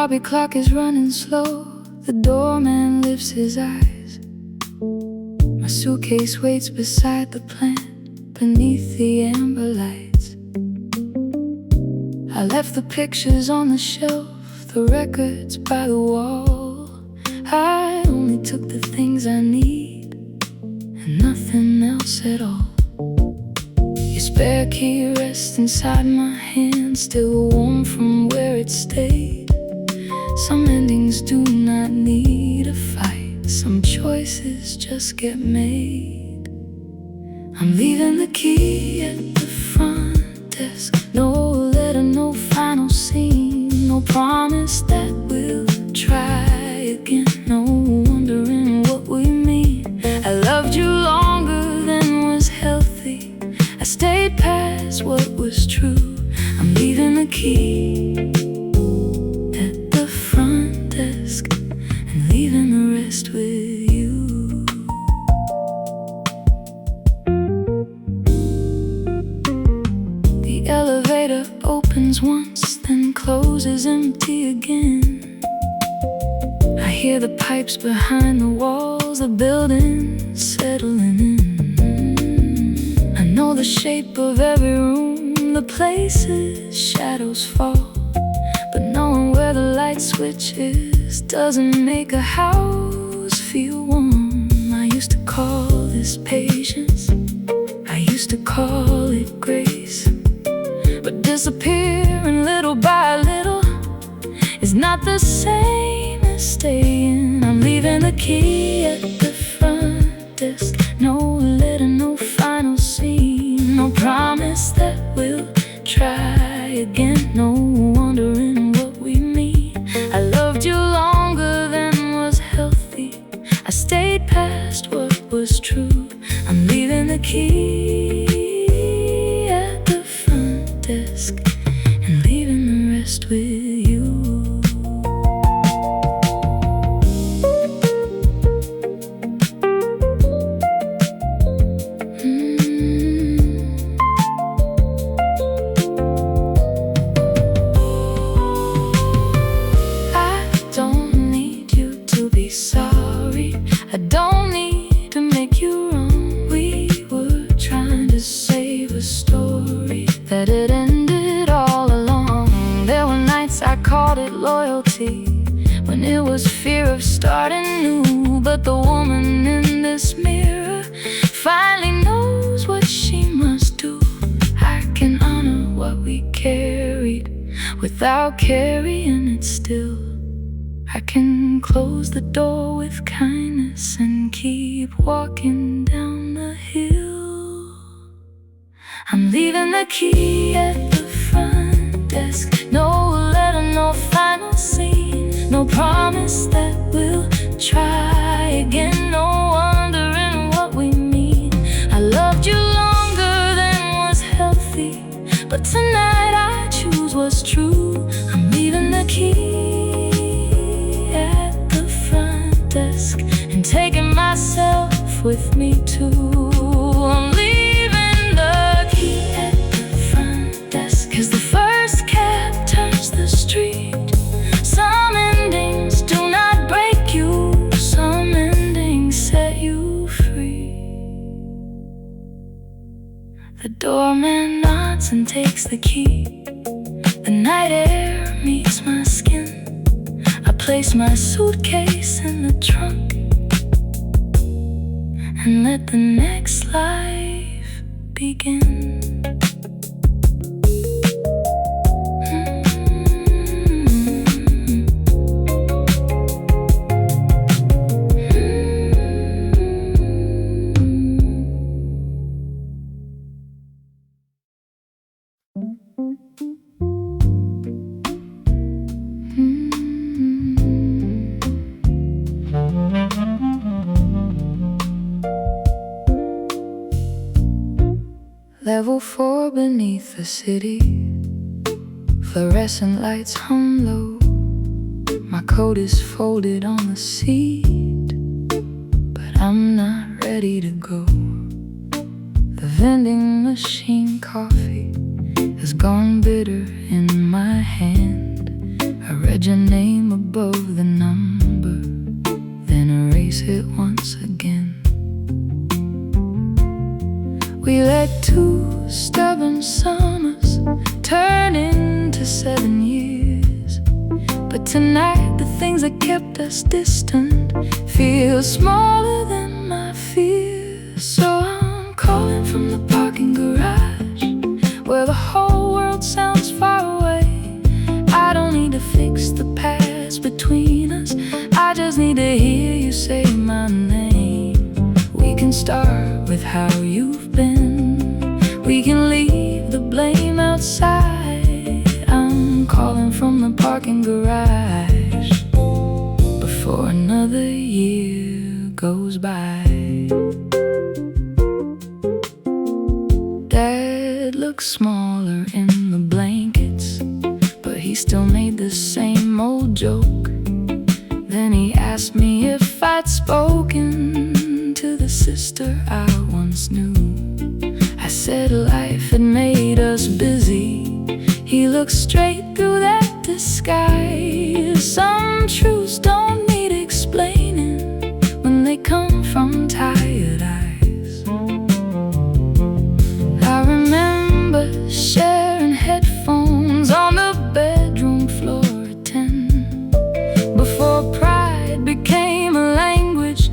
lobby clock is running slow. The doorman lifts his eyes. My suitcase waits beside the plant beneath the amber lights. I left the pictures on the shelf, the records by the wall. I only took the things I need and nothing else at all. Your spare key rests inside my hand, still warm from where it stayed. Some endings do not need a fight, some choices just get made. I'm leaving the key at the front desk. No letter, no final scene, no promise that we'll try again. No wondering what we mean. I loved you longer than was healthy. I stayed past what was true. I'm leaving the key at the front desk and leaving the rest with you. The elevator opens once, then closes empty again. I hear the pipes behind the walls, the building settling in. I know the shape of every room, the places shadows fall. But knowing where the light switch is doesn't make a house feel warm. I used to call this patience, I used to call it grace. But disappearing little by little is not the same as staying. I'm leaving the key at the front desk. No letter, no final scene, no promise that we'll try again. No wondering what we mean. I loved you longer than was healthy. I stayed past what was true. I'm leaving the key at the front desk and leaving the rest with you. I don't need to make you wrong. We were trying to save a story that had ended all along. There were nights I called it loyalty, when it was fear of starting new. But the woman in this mirror finally knows what she must do. I can honor what we carried without carrying it still. I can close the door with kindness and keep walking down the hill. I'm leaving the key at the front desk. No letter, no final scene, no promise that we'll try again. No wondering what we mean. I loved you longer than was healthy, but tonight I choose what's true. I'm leaving the key and taking myself with me too. I'm leaving the key at the front desk, 'cause the first cab turns the street. Some endings do not break you, some endings set you free. The doorman nods and takes the key. The night air meets my skin. I place my suitcase in the trunk and let the next life begin. Level 4 beneath the city, fluorescent lights hum low. My coat is folded on the seat, but I'm not ready to go. The vending machine coffee has gone bitter in my hand. I read your name above the number, then erase it once again. We let 2 stubborn summers turn into 7 years. But tonight the things that kept us distant feel smaller than my fears. So I'm calling from the parking garage, where the whole world sounds far away. I don't need to fix the past between us, I just need to hear you say my name. We can start with how you've been, we can leave the blame outside. I'm calling from the parking garage before another year goes by. Dad looks smaller in the blankets, but he still made the same old joke. Then he asked me if I'd spoken to the sister I once knew. I said life had made us busy. He looked straight through that disguise. Some truths don't need explaining when they come from tired eyes. I remember sharing headphones on the bedroom floor at 10, before pride became a language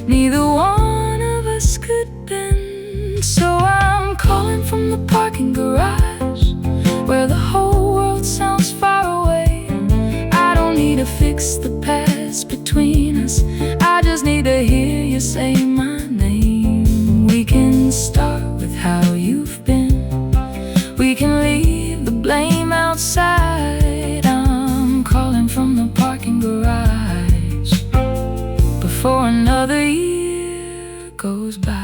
neither one of us could bend. So I'm calling from the parking garage, where the whole world sounds far away. I don't need to fix the past between us, I just need to hear you say my name. We can start with how you've been, we can leave the blame outside. I'm calling from the parking garage before another year goes by.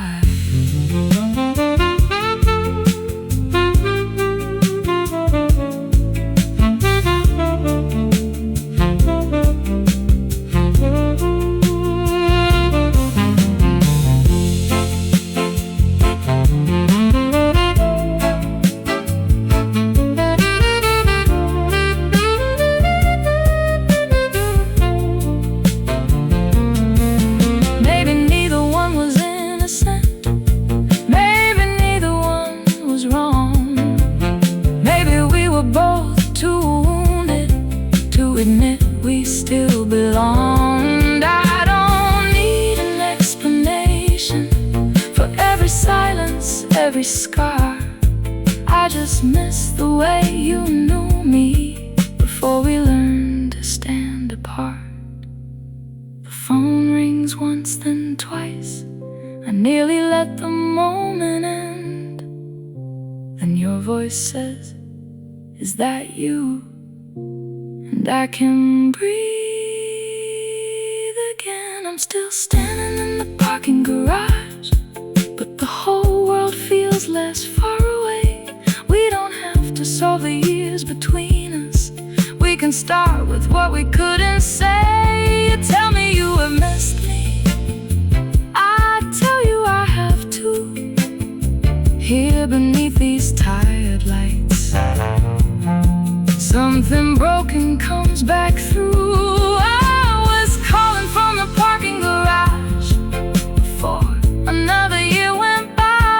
Admit we still belonged. I don't need an explanation for every silence, every scar. I just miss the way you knew me before we learned to stand apart. The phone rings once, then twice. I nearly let the moment end. Then your voice says, "Is that you?" And I can breathe again. I'm still standing in the parking garage, but the whole world feels less far away. We don't have to solve the years between us, we can start with what we couldn't say. You tell me you have missed me, I tell you I have too. Here beneath these tired lights, something broken comes back through. I was calling from the parking garage before another year went by.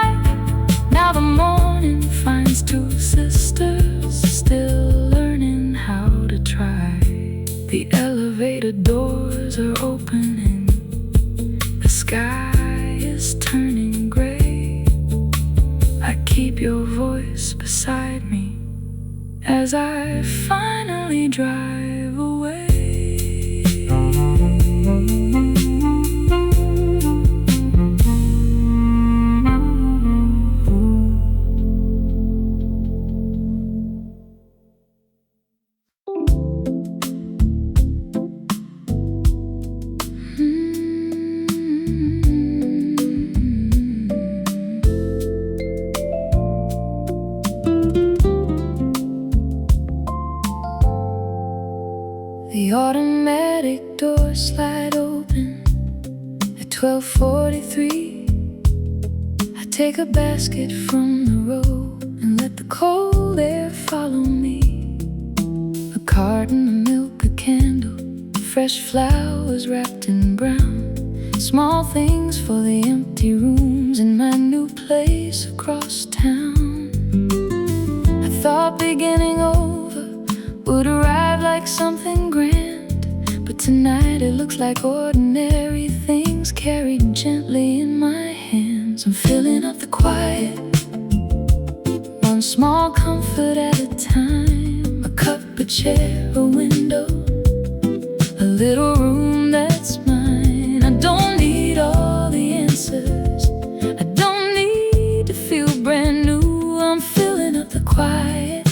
Now the morning finds 2 sisters still learning how to try. The elevator doors are opening, the sky is turning gray. I keep your voice beside me as I finally drive away. The automatic doors slide open at 12:43. I take a basket from the road and let the cold air follow me. A carton of milk, a candle, fresh flowers wrapped in brown, small things for the empty rooms in my new place across town. I thought beginning over would arrive like something grand, but tonight it looks like ordinary things carried gently in my hands. I'm filling up the quiet, one small comfort at a time. A cup, a chair, a window, a little room that's mine. I don't need all the answers, I don't need to feel brand new. I'm filling up the quiet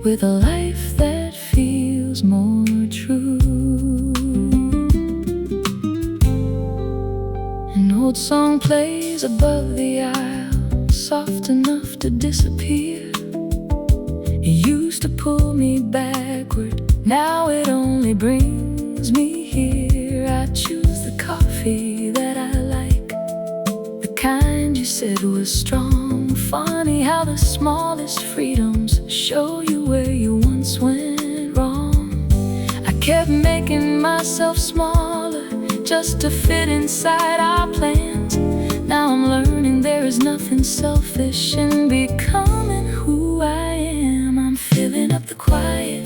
with a life that feels more true. An old song plays above the aisle, soft enough to disappear. It used to pull me backward, now it only brings me here. I choose the coffee that I like, the kind you said was strong. Funny how the smallest freedoms show you where you once went wrong. I kept making myself smaller just to fit inside our plans. Now I'm learning there is nothing selfish in becoming who I am. I'm filling up the quiet,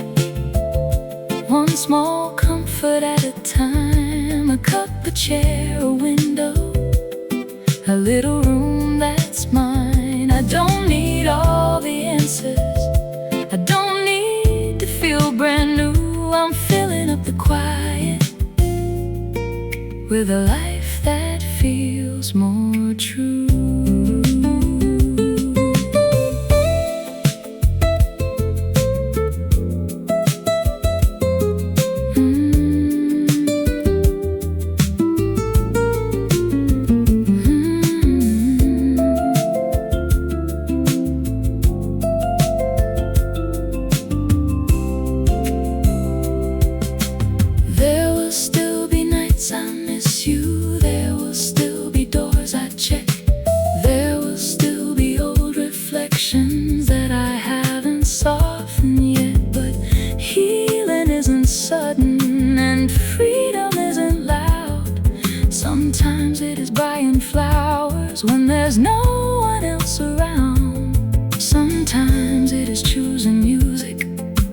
one small comfort at a time. A cup, a chair, a window, a little room that's mine. I don't need all the answers, I don't need to feel brand new. I'm filling up the quiet with a life that feels more true. There will still be nights I miss you, there will still be doors I check, there will still be old reflections that I haven't softened yet. But healing isn't sudden and freedom isn't loud. Sometimes it is buying flowers when there's no one else around. Sometimes it is choosing music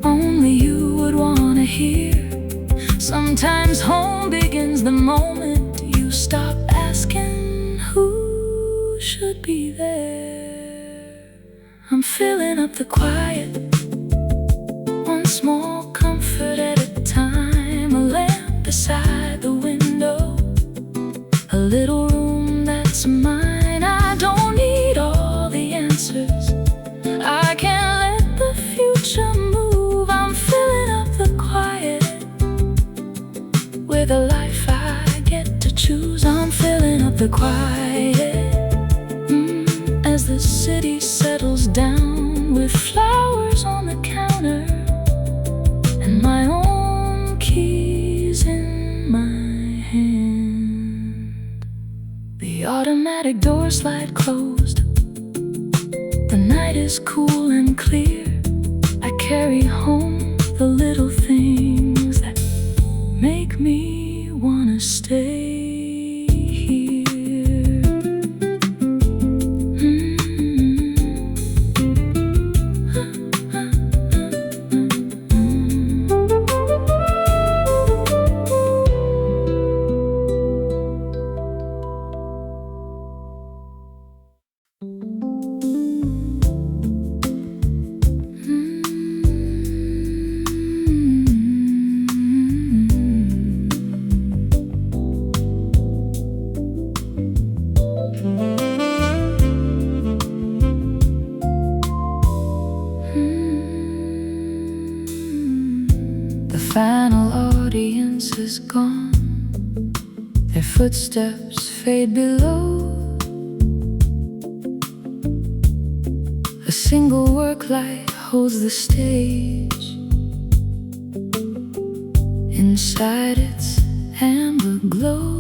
only you would want to hear. Sometimes home begins the moment you stop asking who should be there. I'm filling up the quiet, one small comfort at a time. A lamp beside the window, a little room that's mine. I don't need all the answers, I can't let the future move. I'm filling up the quiet with a life I get to choose. I'm filling up the quiet as the city settles down, with flowers on the counter and my own keys in my hand. The automatic door slide closed, the night is cool and clear. I carry home the little things that make me wanna stay here. The final audience is gone, their footsteps fade below. A single work light holds the stage, inside its amber glow.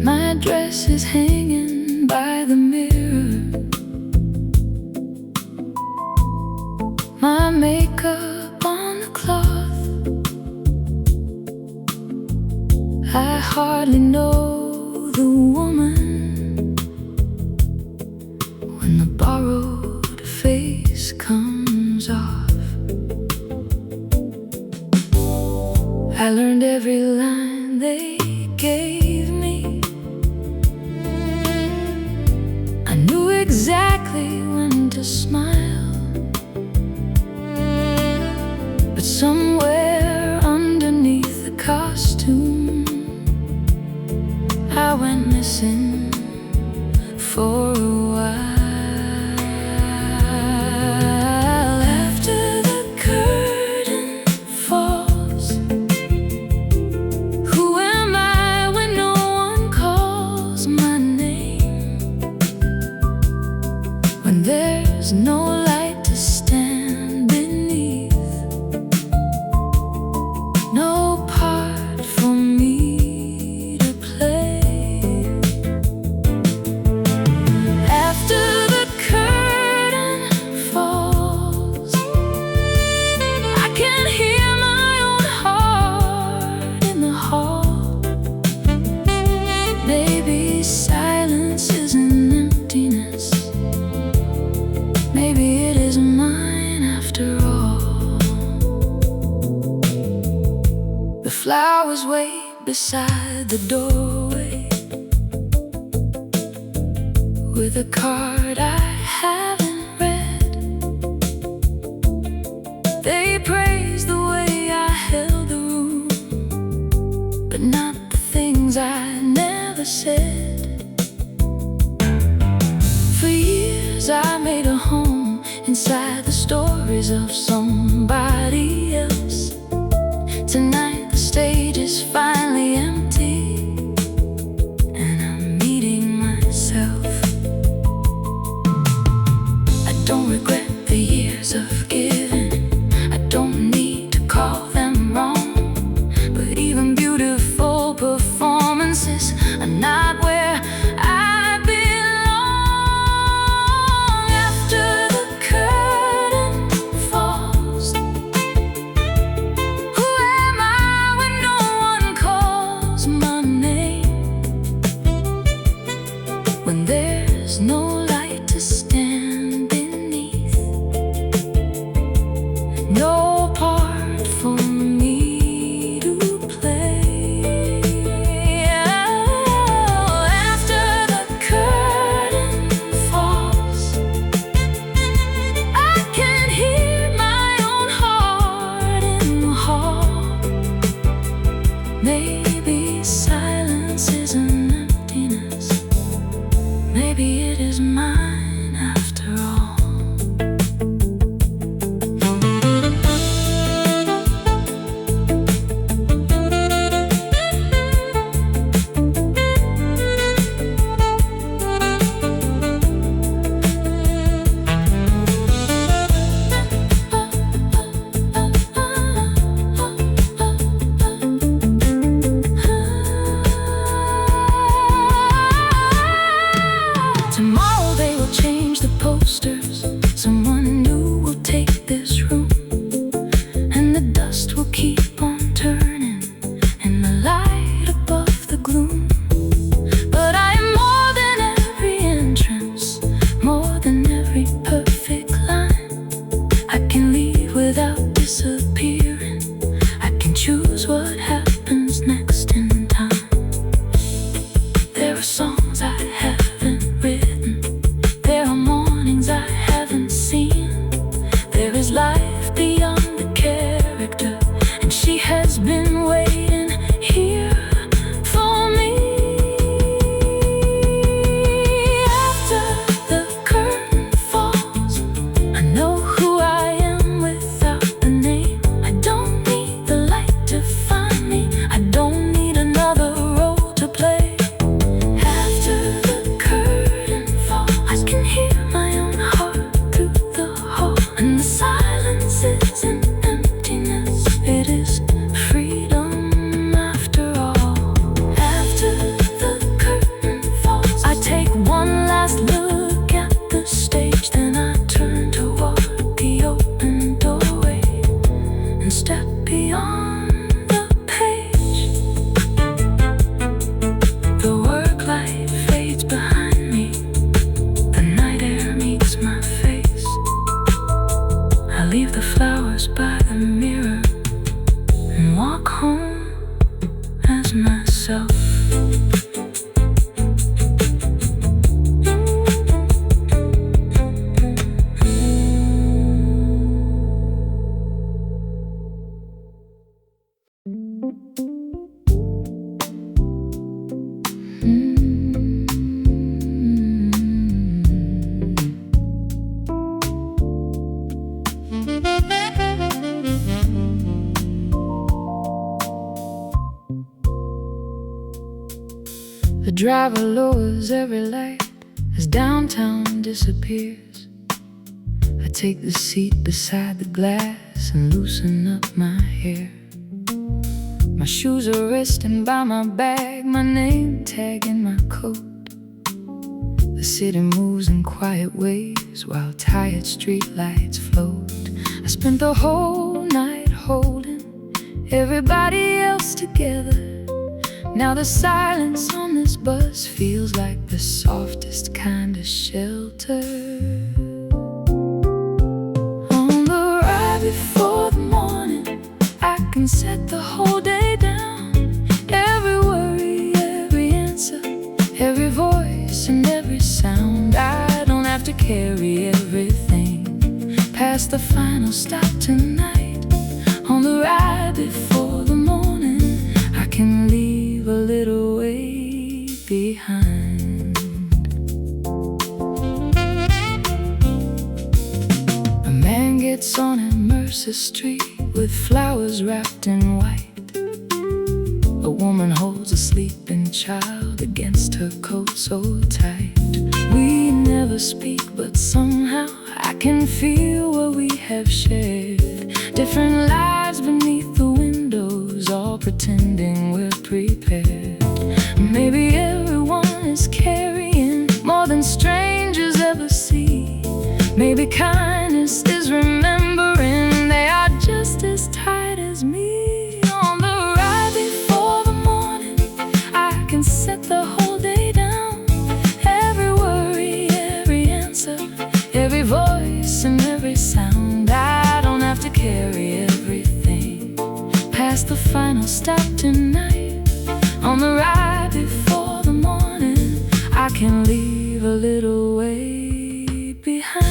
My dress is hanging by the mirror, my hardly know the woman when the borrowed face comes off. I learned every line they gave me. I knew exactly when to smile, but somewhere underneath the costume I went missing for a while. After the curtain falls, who am I when no one calls my name? When there's no light to stand beneath, no part for me to play. After the curtain falls, I can hear my own heart in the hall. Maybe silence is an emptiness. Maybe it is mine after all. The flowers wait beside the doorway with a card I haven't read. They praise the way I held the room, but not the things I never said. For years I made a home inside the stories of somebody else. Tonight the stage is finally empty, and I'm meeting myself. I don't regret the years of giving. I don't need to call them wrong, but even beautiful performances are not where I belong. After the curtain falls, who am I when no one calls my name? When there's no light to stand beneath, no part for me to play. After the curtain falls, I can hear my own heart in the hall. Maybe silence is an emptiness. Maybe it is mine after all. Tomorrow they will change the posters. Someone new will take this room, and the dust will keep on turning in the light above the gloom. But I am more than every entrance, more than every perfect line. I can leave without disappearing. I can choose what happens next in time. There are songs I haven't written. There are mornings I haven't seen. There is life beyond the character, and she has been waiting here for me. After the curtain falls, I know who I am without the name. I don't need the light to find me. I don't need another role to play. After the curtain falls, I can hear my own heart through the hall, and the silence is an emptiness. It is freedom after all. After the curtain falls, I take one last look at the stage, then I turn toward the open doorway and step beyond the page. driver lowers every light as downtown disappears. I take the seat beside the glass and loosen up my hair. My shoes are resting by my bag, my name tag in my coat. The city moves in quiet waves while tired streetlights float. I spent the whole night holding everybody else together. Now the silence on this bus feels like the softest kind of shelter. On the ride before the morning, I can set the whole day down. Every worry, every answer, every voice and every sound. I don't have to carry everything past the final stop tonight. On the ride before the morning, I can leave a little way behind. A man gets on at Mercer Street with flowers wrapped in white. A woman holds a sleeping child against her coat so tight. We never speak, but somehow I can feel what we have shared. Different lives beneath the windows, all pretending we're prepared. Maybe everyone is carrying more than strangers ever see. Maybe kindness is remembering they are just as tight as me. On the ride before the morning, I can set the whole day down. Every worry, every answer, every voice and every sound. I don't have to carry everything past the final stop tonight. On the ride before the morning, I can leave a little way behind.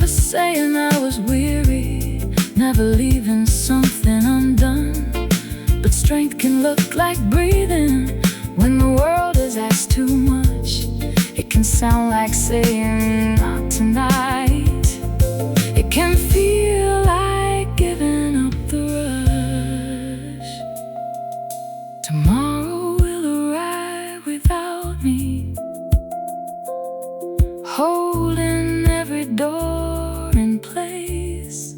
Saying I was weary, never leaving something undone. But strength can look like breathing when the world has asked too much. It can sound like saying not tonight. It can feel like giving up the rush. Tomorrow will arrive without me, holding every door in place.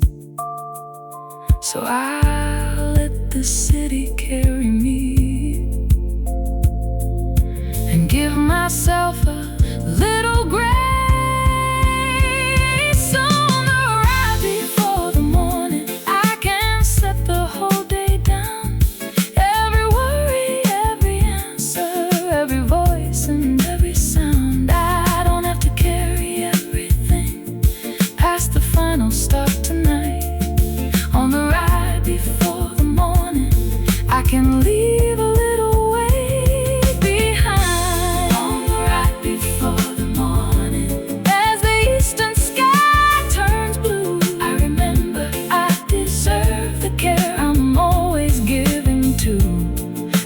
So I'll let the city carry me and give myself a little grace. On the ride before the morning, I can set the whole day down. Every worry, every answer, every voice and every sound. I don't have to carry everything past the final stop tonight. On the ride before the morning, I can leave a little way behind. On the ride before the morning, as the eastern sky turns blue, I remember I deserve the care I'm always giving to.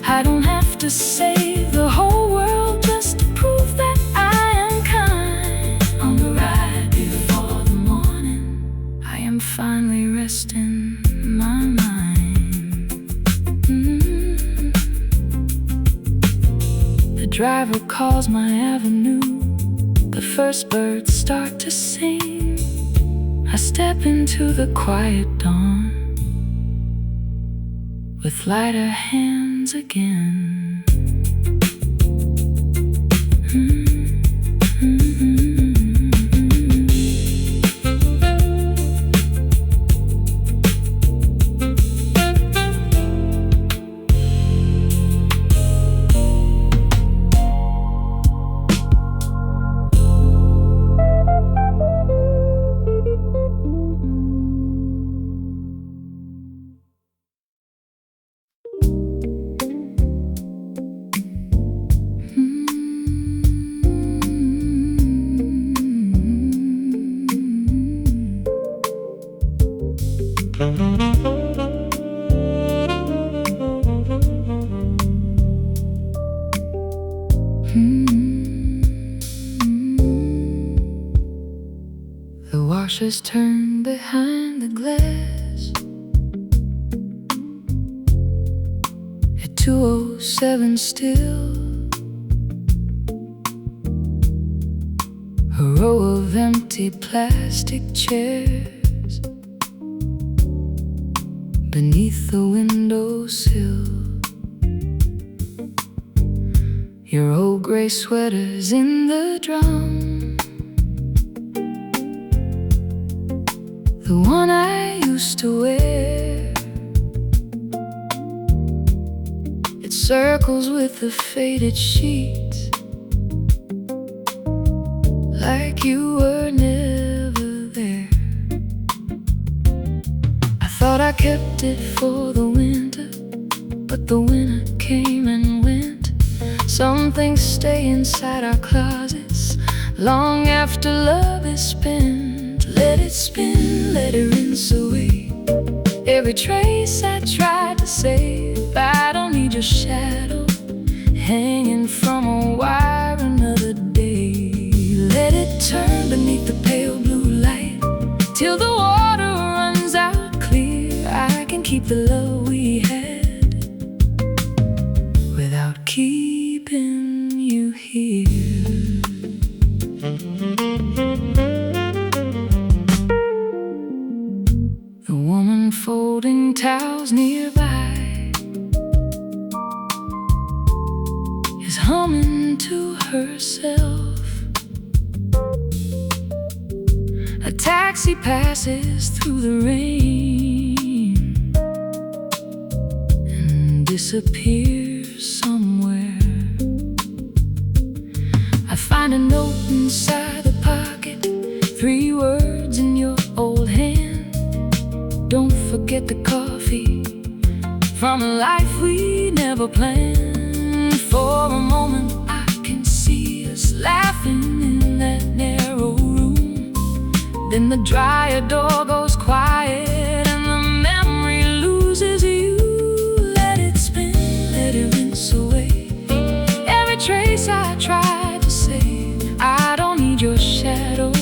I don't have to save the whole world just to prove that I am kind. On the ride before the morning, I am finally resting my mind. The driver calls my avenue, the first birds start to sing. I step into the quiet dawn with lighter hands again. Mm. The washers turn behind the glass at 2:07 still. A row of empty plastic chairs beneath the windowsill. Your old gray sweater's in the drum, the one I used to wear. It circles with the faded sheets, like you were never there. I thought I kept it for the winter, but the winter came and went. Some things stay inside our closets long after love is spent. Let it spin, let it rinse away every trace I tried to save. I don't need your shadow hanging from a wire another day. Let it turn beneath the pale blue light till the water runs out clear. I can keep the love we had without keeping you here. The woman folding towels nearby is humming to herself. A taxi passes through the rain and disappears somewhere. I find a note inside the pocket, 3 words in your old hand. Don't forget the coffee from a life we never planned. For a moment I can see us laughing in that narrow room. Then the dryer door goes quiet and the memory loses you. Let it spin, let it rinse away every trace I tried to save. I don't need your shadow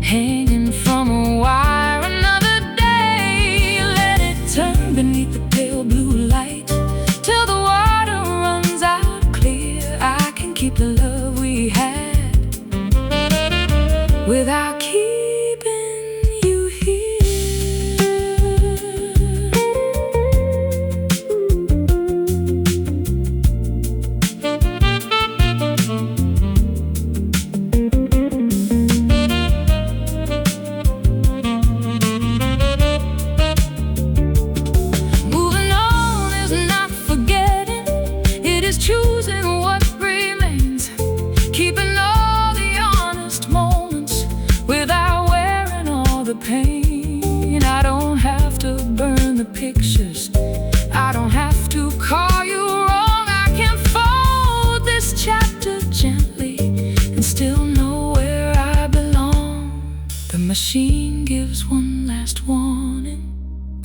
hanging from a wire another day. Let it turn beneath the pale blue light till the water runs out clear. I can keep the love we had without keeping you here. Moving on is not forgetting, it is choosing what remains, keeping all the honest moments without wearing all the pain. I don't have to burn the pictures, I don't have to call you wrong. I can fold this chapter gently and still know where I belong. The machine gives one last warning,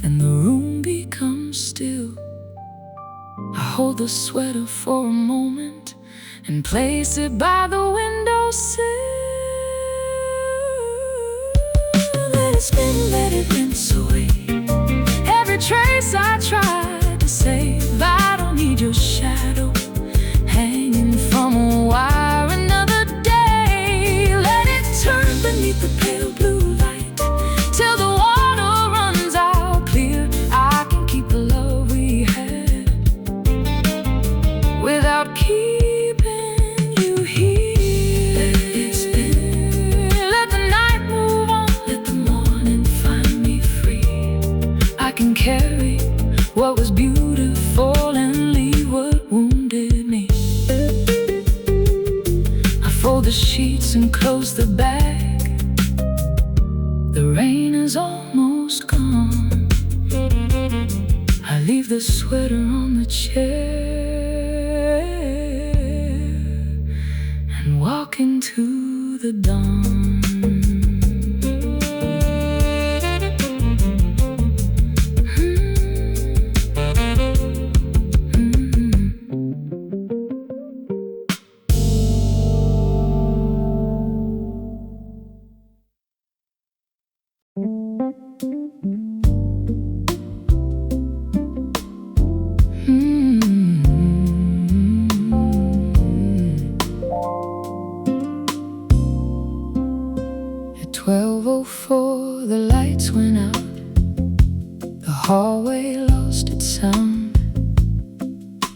then the room becomes still. I hold the sweater for a moment and place it by the windowsill. Let it spin, let it rinse away every trace I tried to save. I don't need your shadow hanging from a wire another day. Let it turn beneath the pale blue light till the water runs out clear. I can keep the love we had without keeping you here. Let it spin, let the night move on, let the morning find me free. I can carry what was beautiful and leave what wounded me. I fold the sheets and close the bag. The rain is almost gone. I leave the sweater on the chair and walk into the dawn. before the lights went out, the hallway lost its sound.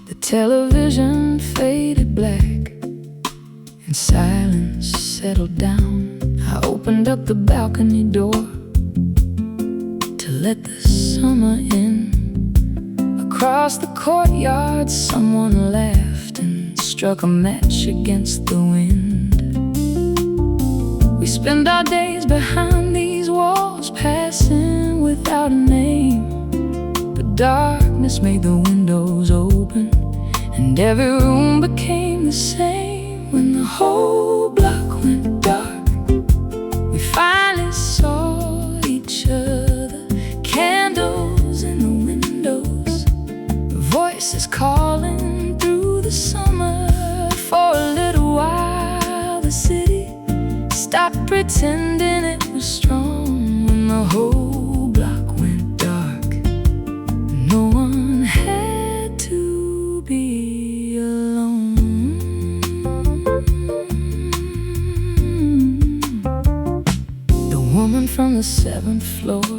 The television faded black, and silence settled down. I opened up the balcony door to let the summer in. Across the courtyard, someone laughed and struck a match against the wind. We spend our days behind these walls, passing without a name. But darkness made the windows open, and every room became the same. When the whole block went dark, we finally saw each other. Candles in the windows, voices calling through the summer. For a little while the city stopped pretending it was strong. When the whole block went dark, no one had to be alone. The woman from the 7th floor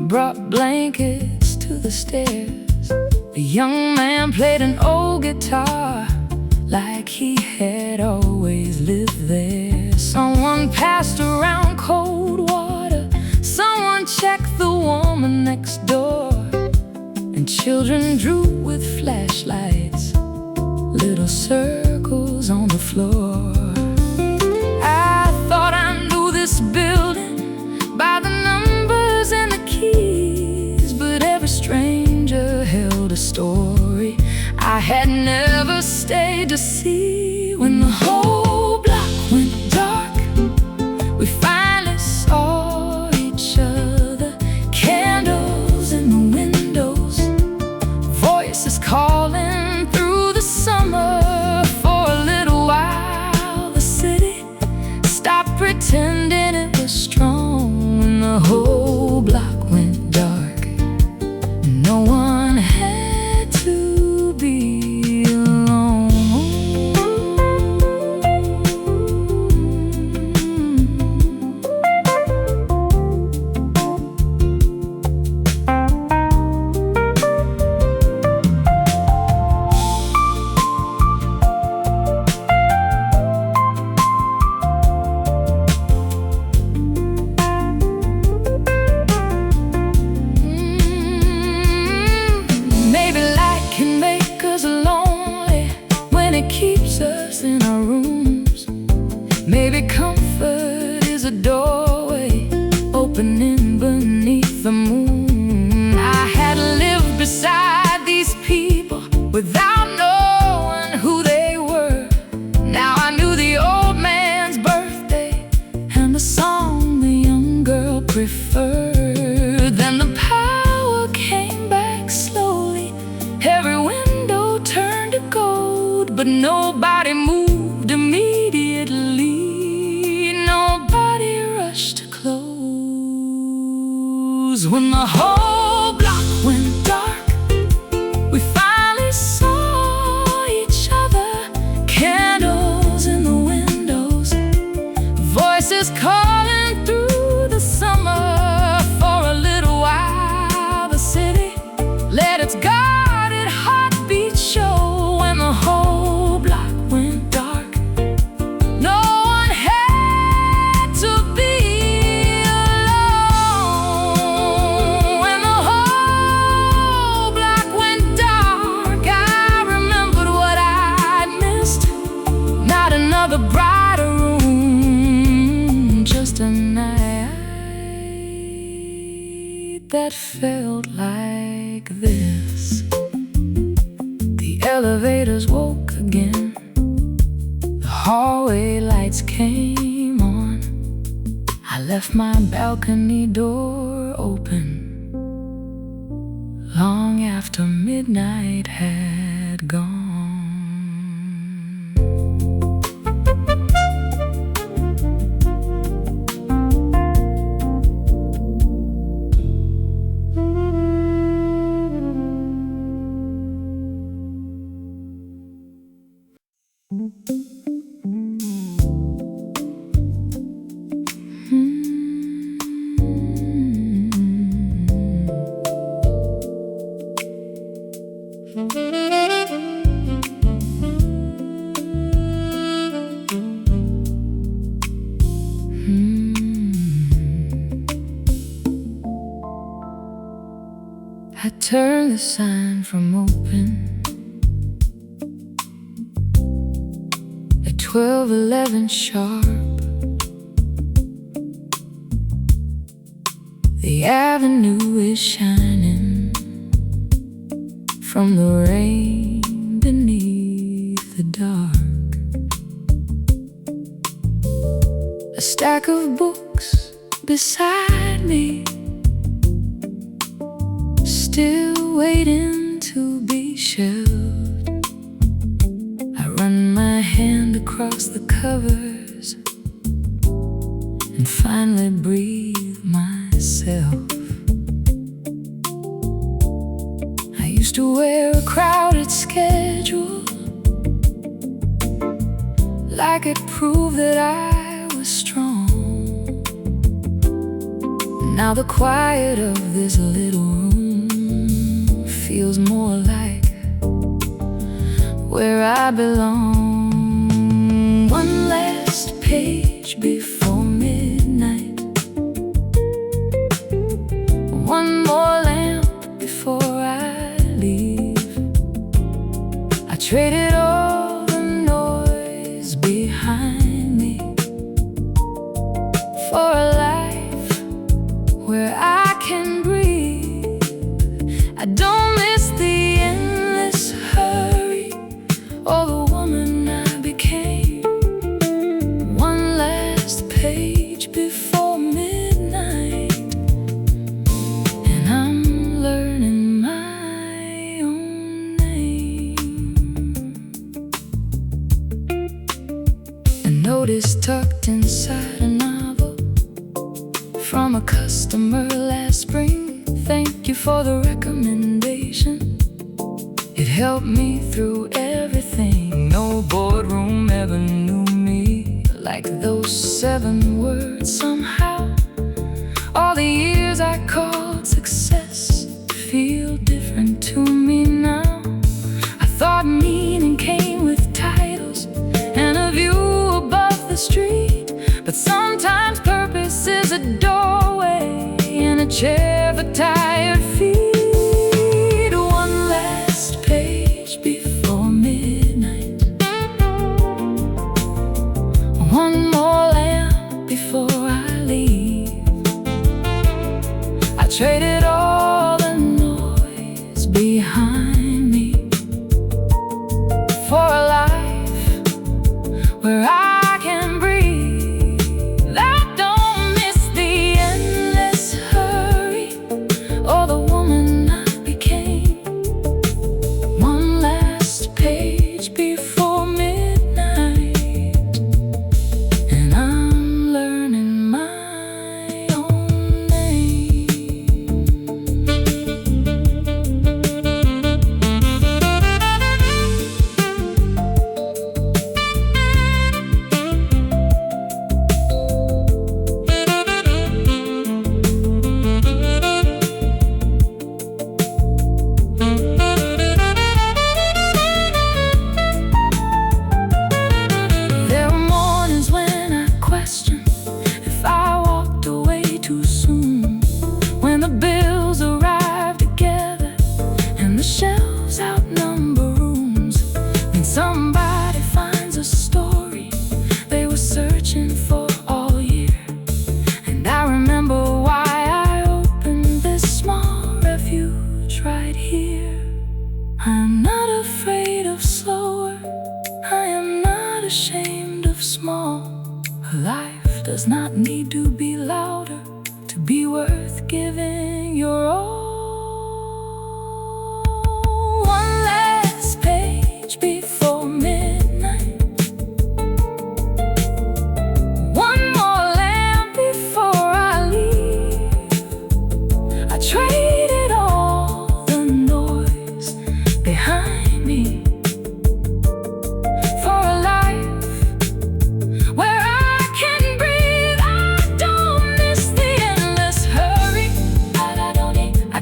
brought blankets to the stairs. The young man played an old guitar like he had always lived there. Someone passed around cold water, someone checked the woman next door, and children drew with flashlights little circles on the floor. I thought I knew this building by the numbers and the keys, but every stranger held a story I had never stayed to see. When the whole block went dark, we finally saw each other. Candles in the windows, voices calling through the summer. For a little while the city stopped pretending it was strong. When the whole block went dark, no one had to be alone. Maybe light can make us lonely when it keeps us in our rooms. Maybe comfort is a doorway opening beneath the moon. I had lived beside these people without knowing who they were. Now I knew the old man's birthday and the song the young girl preferred. Then the power came back slowly, every window turned to gold, but nobody moved immediately. Nobody rushed to close. When the whole block went dark, we finally saw each other. Candles in the windows, voices calling through the summer. For a little while the city let its guarded heartbeat show. When the whole block went dark, no one had to be alone. When the whole block went dark, I remembered what I'd missed. Not another brighter room, just a night that felt like this. The elevators woke again, the hallway lights came on. I left my balcony door open long after midnight had gone. turn the sign from open at 12:11 sharp. The avenue is shining from the rain beneath the dark. A stack of books beside me, still waiting to be shelved. I run my hand across the covers and finally breathe myself. I used to wear a crowded schedule like it proved that I was strong. Now the quiet of this little room feels more like where I belong. One last page before midnight, one more lamp before I leave. I traded all the noise behind me for a life where I can breathe. I don't miss the endless hurry or the woman I became. One last page before midnight, and I'm learning my own name. A notice tucked inside a novel from a customer last spring. Thank you for the recommendation. It helped me through everything. No boardroom ever knew me like those 7 words. Somehow all the years I called success feel different to me now. I thought meaning came with titles and a view above the street, but sometimes purpose is a doorway and a chair for tired feet. One last page before midnight, one more lamp before I leave. I traded all the noise behind me for a life where I can breathe. I don't miss the endless hurry or the woman I became. One last page before midnight, and I'm learning my own name. There were mornings when I questioned if I walked away too soon, when the bills arrived together and the shelves outnumber rooms, when somebody finds a story they were searching for all year. And I remember why I opened this small refuge right here. I'm not afraid of slower, I am not ashamed of small. Life does not need to be louder to be worth giving your all. One last page before midnight, one more lamp before I leave. I traded all the noise behind me for a life where I can breathe. I don't miss the endless hurry. I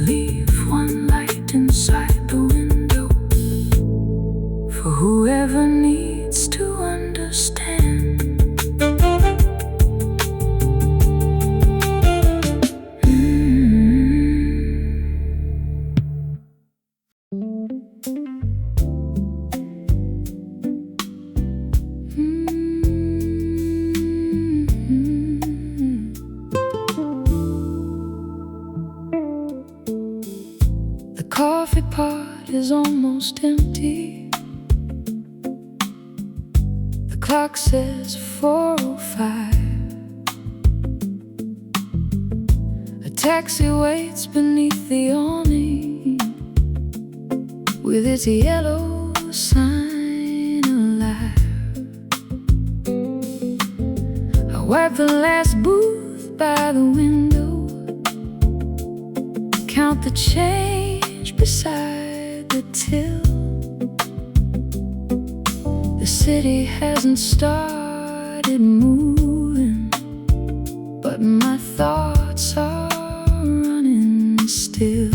leave one light inside the window for whoever needs to understand. The coffee pot is almost empty. The clock says 4:05. A taxi waits beneath the awning with its yellow sign alive. I wipe the last booth by the window, count the change beside the till. The city hasn't started moving, but my thoughts are running still.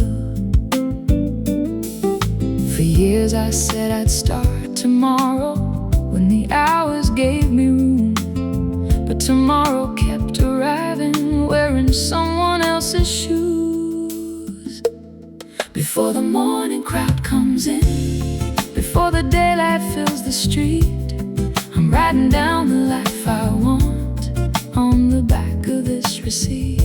For years I said I'd start tomorrow when the hours gave me room, but tomorrow kept arriving wearing someone else's shoes. Before the morning crowd comes in, before the daylight fills the street, I'm writing down the life I want on the back of this receipt.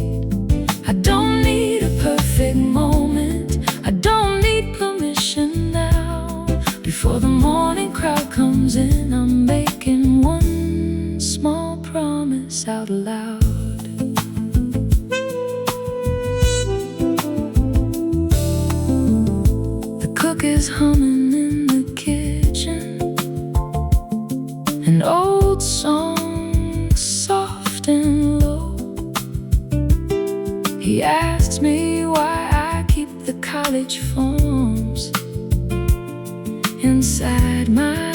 I don't need a perfect moment, I don't need permission now. Before the morning crowd comes in, I'm making one small promise out loud. The cook is humming in the kitchen, an old song, soft and low. He asks me why I keep the college forms inside my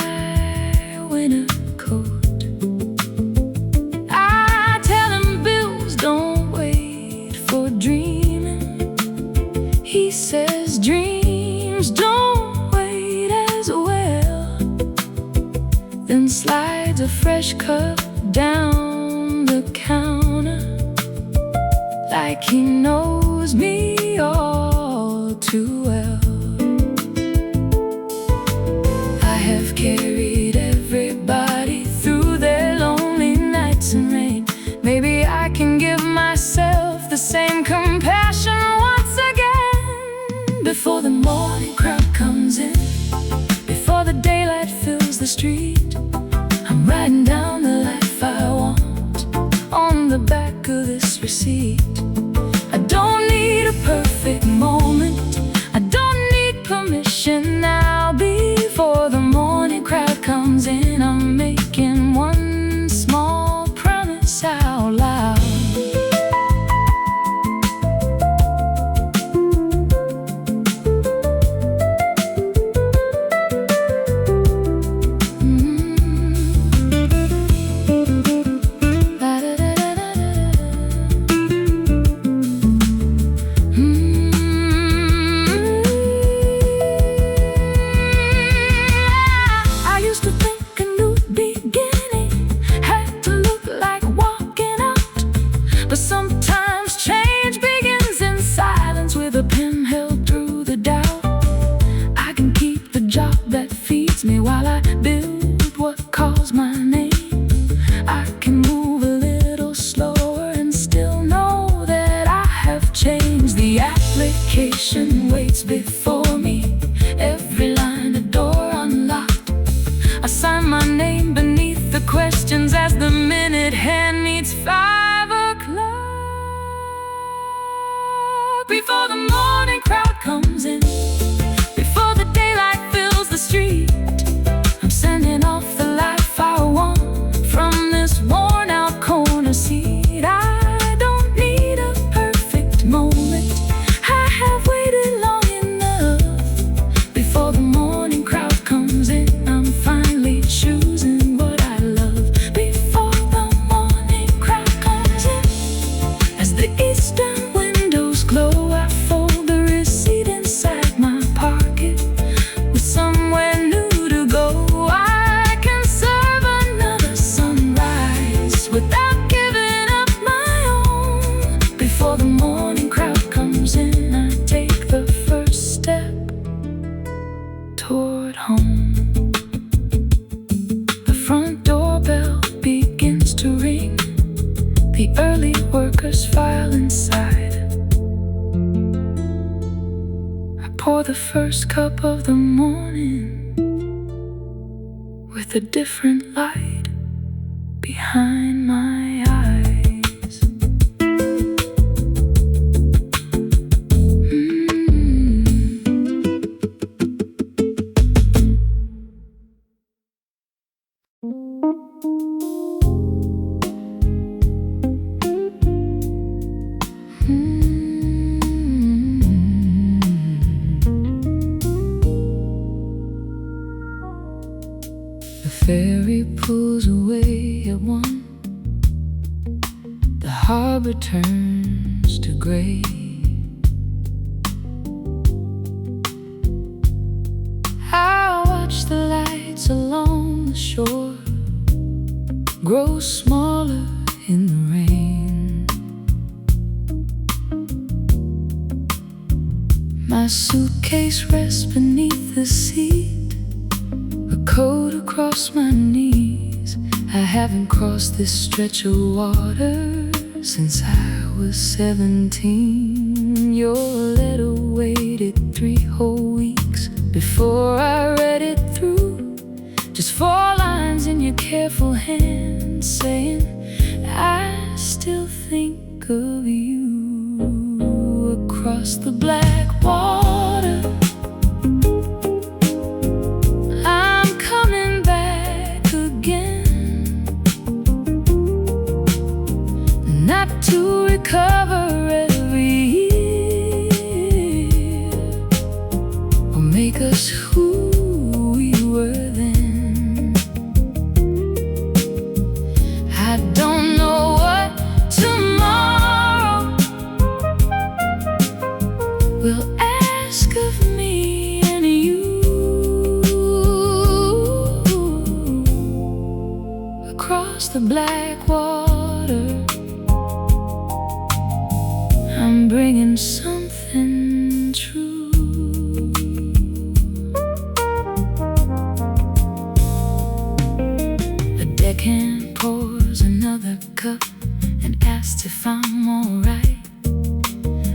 winter coat. I tell him bills don't wait for dreaming. He says dreams don't wait as well, then slides a fresh cup down the counter like he knows me all too well. I have carried everybody through their lonely nights and rain. Maybe I can give myself the same compassion once again. Before the morning crowd comes in, before the daylight fills the street, I'm writing down the life I want on the back of this receipt. I don't need a perfect moment, I don't need permission now. Before the morning crowd comes in, I'm making one small promise out loud. But sometimes change begins in silence, with a pen held through the doubt. I can keep the job that feeds me while I build what calls my name. I can move a little slower and still know that I have changed. The application waits before me, every line a door unlocked. I sign my name beneath the questions as the minute hand needs 5 o'clock. Before the morning crowd comes in, before the daylight fills the street, I'm sending off the life I want from this worn out corner seat. I don't need a perfect moment, I have waited long enough. pour the first cup of the morning with a different light behind my eyes. The ferry pulls away at one. The harbor turns to gray. I watch the lights along the shore grow smaller in the rain. My suitcase rests beneath the seat, a coat across my knees. I haven't crossed this stretch of water since I was 17. Your letter waited 3 whole weeks before I read it through. Just 4 lines in your careful hand saying, I still think of you. Across the black water, I'm coming back again, not to recover every year or make us who we were then. I don't know what tomorrow will ask of me and you. Across the black water, I'm bringing something true. The deckhand pours another cup and asks if I'm alright.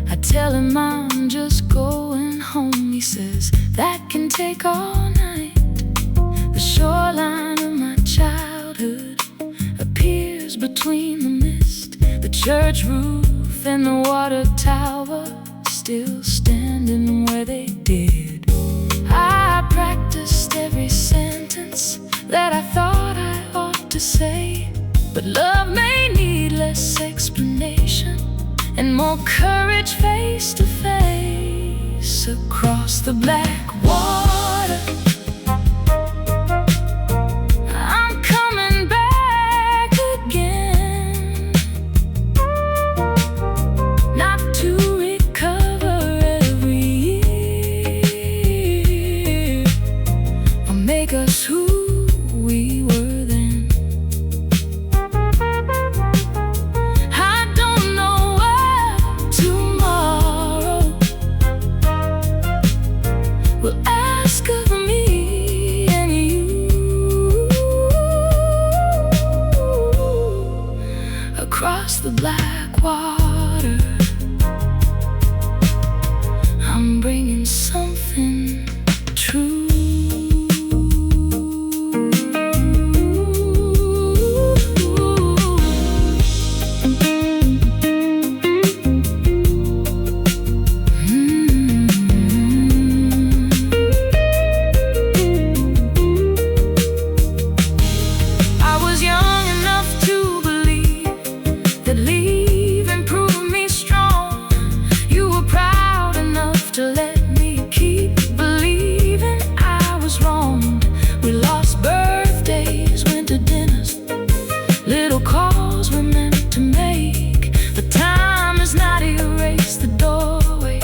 I tell him I'm just going home. He says that can take all night. The shoreline of my childhood appears between the mist, the church roof and the water tower still standing where they did. I practiced every sentence that I thought I ought to say, but love may need less explanation and more courage face to face. Across the black water, I'm coming back again, not to recover every year or make us who we were then. I don't know what tomorrow will ask of me and you. Across the black water, I'm bringing something true. I was young enough to believe that leaving proved me strong. You were proud enough to let me keep believing I was wrong. We lost birthdays, went to dinners, little calls we're meant to make. But time has not erased the doorway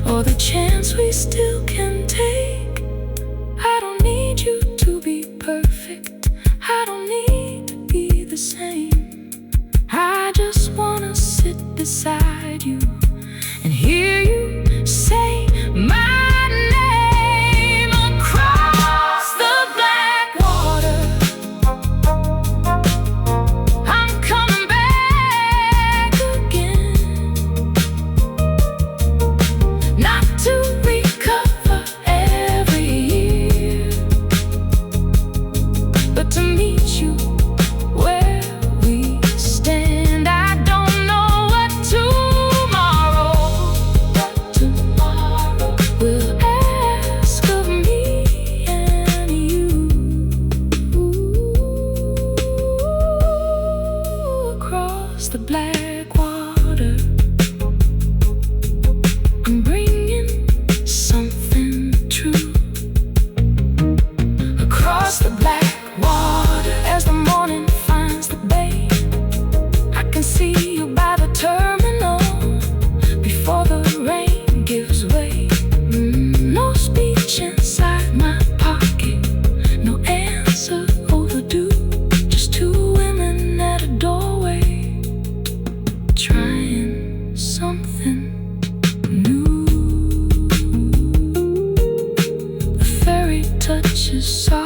or the chance we still can take. I don't need you to be perfect, I don't need to be the same. I just wanna sit beside you and hear you say my name. Across the black water, I'm coming back again, not to recover just soft.